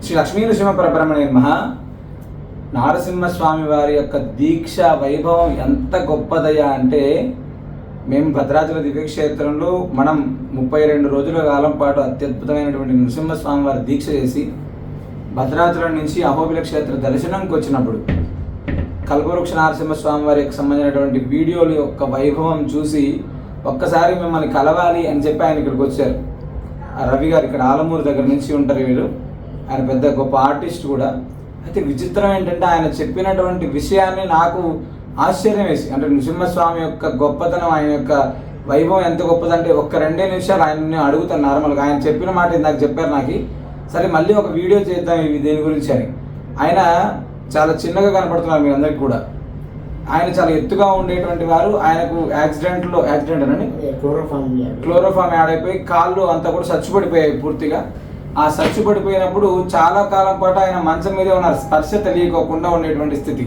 శ్రీ లక్ష్మీ నృసింహ పరబ్రహ్మణే నమః. నారసింహస్వామి వారి యొక్క దీక్ష వైభవం ఎంత గొప్పదయ్యా అంటే, మేము భద్రాచల దివ్యక్షేత్రంలో మనం 32 రోజుల కాలం పాటు అత్యద్భుతమైనటువంటి నృసింహస్వామి వారి దీక్ష చేసి భద్రాచలం నుంచి అహోబిల క్షేత్ర దర్శనంకి వచ్చినప్పుడు కల్పవృక్ష నరసింహస్వామి వారికి సంబంధించినటువంటి వీడియోల యొక్క వైభవం చూసి ఒక్కసారి మిమ్మల్ని కలవాలి అని చెప్పి ఆయన ఇక్కడికి వచ్చారు. రవి గారు ఇక్కడ ఆలమూరు దగ్గర నుంచి ఉంటారు వీళ్ళు. ఆయన పెద్ద గొప్ప ఆర్టిస్ట్ కూడా. అయితే విచిత్రం ఏంటంటే ఆయన చెప్పినటువంటి విషయాన్ని నాకు ఆశ్చర్యం వేసి, అంటే నృసింహస్వామి యొక్క గొప్పతనం, ఆయన యొక్క వైభవం ఎంత గొప్పదంటే ఒక్క 2 నిమిషాలు ఆయన్ని అడుగుతాను నార్మల్గా. ఆయన చెప్పిన మాట ఇందాక చెప్పారు నాకు, సరే మళ్ళీ ఒక వీడియో చేద్దాం ఇవి దేని గురించి అని. ఆయన చాలా చిన్నగా కనపడుతున్నారు మీ అందరికి కూడా. ఆయన చాలా ఎత్తుగా ఉండేటువంటి వారు. ఆయనకు యాక్సిడెంట్ అనండి క్లోరోఫామ్ యాడ్ అయిపోయి కాళ్ళు అంతా కూడా చచ్చుపడిపోయాయి పూర్తిగా. ఆ చచ్చుపడిపోయినప్పుడు చాలా కాలం పాటు ఆయన మంచం మీదే ఉన్నారు, స్పర్శ తెలియకోకుండా ఉండేటువంటి స్థితి.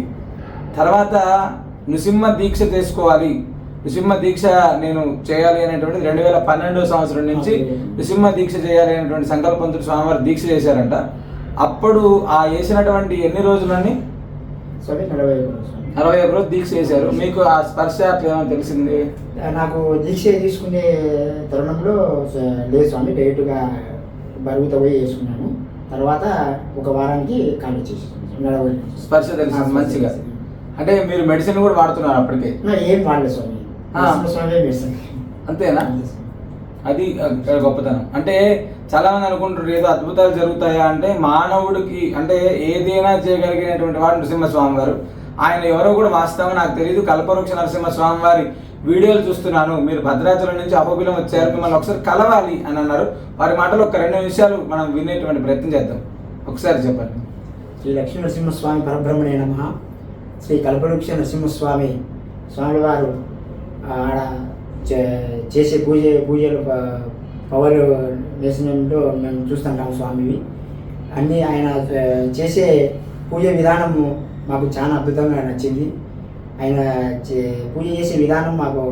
తర్వాత నృసింహ దీక్ష చేసుకోవాలి, నృసింహ దీక్ష నేను చేయాలి అనేటువంటి 2012 సంవత్సరం నుంచి నృసింహ దీక్ష చేయాలి అనేటువంటి సంకల్పంతో స్వామివారి దీక్ష చేశారంట. అప్పుడు ఆ వేసినటువంటి ఎన్ని రోజులని 41 రోజు దీక్ష చేశారు. మీకు ఆ స్పర్శ ఏమైనా తెలిసింది? నాకు దీక్ష తీసుకునే తరుణంలో లేదు స్వామి, డైరెక్ట్గా బరుగుతో పోయి వేసుకున్నాను. తర్వాత ఒక వారానికి కాలు చేసి స్పర్శ తెలిసింది మంచిగా. అంటే మీరు మెడిసిన్ కూడా వాడుతున్నారు అప్పటికే? ఏం వాడలేదు స్వామి, స్వామి మెడిసిన్. అంతేనా? అది గొప్పతనం. అంటే చాలా మంది అనుకుంటారు ఏదో అద్భుతాలు జరుగుతాయా అంటే, మానవుడికి అంటే ఏదైనా చేయగలిగినటువంటి వాడు నృసింహస్వామి గారు. ఆయన ఎవరో కూడా వాస్తవంగా నాకు తెలియదు. కల్పవృక్ష నరసింహస్వామి వారి వీడియోలు చూస్తున్నాను, మీరు భద్రాచలం నుంచి అహోబిలం వచ్చారు, మిమ్మల్ని ఒకసారి కలవాలి అని అన్నారు. వారి మాటలు ఒక 2 నిమిషాలు మనం వినేటువంటి ప్రయత్నం చేద్దాం. ఒకసారి చెప్పండి. శ్రీ లక్ష్మీ నరసింహస్వామి పరబ్రహ్మణే నమః. శ్రీ కల్పవృక్ష నరసింహస్వామి స్వామి వారు ఆడ చేసే పూజలు పవర్ దర్శనంలో మేము చూస్తుంటాము స్వామివి. అన్నీ ఆయన చేసే పూజ విధానము మాకు చాలా అద్భుతంగా నచ్చింది. ఆయన పూజ చేసే విధానం మాకు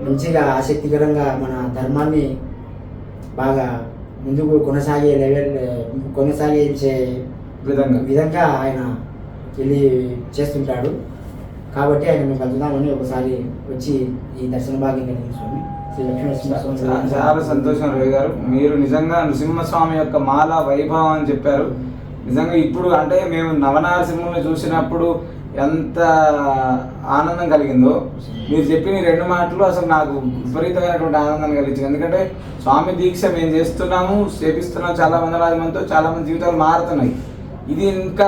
మంచిగా ఆసక్తికరంగా మన ధర్మాన్ని బాగా ముందుకు కొనసాగించే విధంగా ఆయన వెళ్ళి చేస్తుంటాడు. కాబట్టి ఆయన మేము కలుద్దామని ఒకసారి వచ్చి ఈ దర్శన భాగ్యం కలిగింది స్వామి. శ్రీ లక్ష్మీ. చాలా సంతోషం రవి గారు, మీరు నిజంగా నృసింహస్వామి యొక్క మాల వైభవం అని చెప్పారు. నిజంగా ఇప్పుడు అంటే మేము నవనారసింహుని చూసినప్పుడు ఎంత ఆనందం కలిగిందో, మీరు చెప్పిన 2 మాటలు అసలు నాకు విపరీతమైనటువంటి ఆనందాన్ని కలిగించింది. ఎందుకంటే స్వామి దీక్ష మేము చేస్తున్నాము, చేపిస్తున్నాం చాలా వందలాది మందితో, చాలా మంది జీవితాలు మారుతున్నాయి. ఇది ఇంకా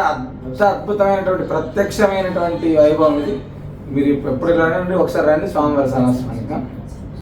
అద్భుతమైనటువంటి ప్రత్యక్షమైనటువంటి వైభవం ఇది. మీరు ఎప్పుడు రండి, ఒకసారి రండి స్వామివారి సంవత్సరానికి.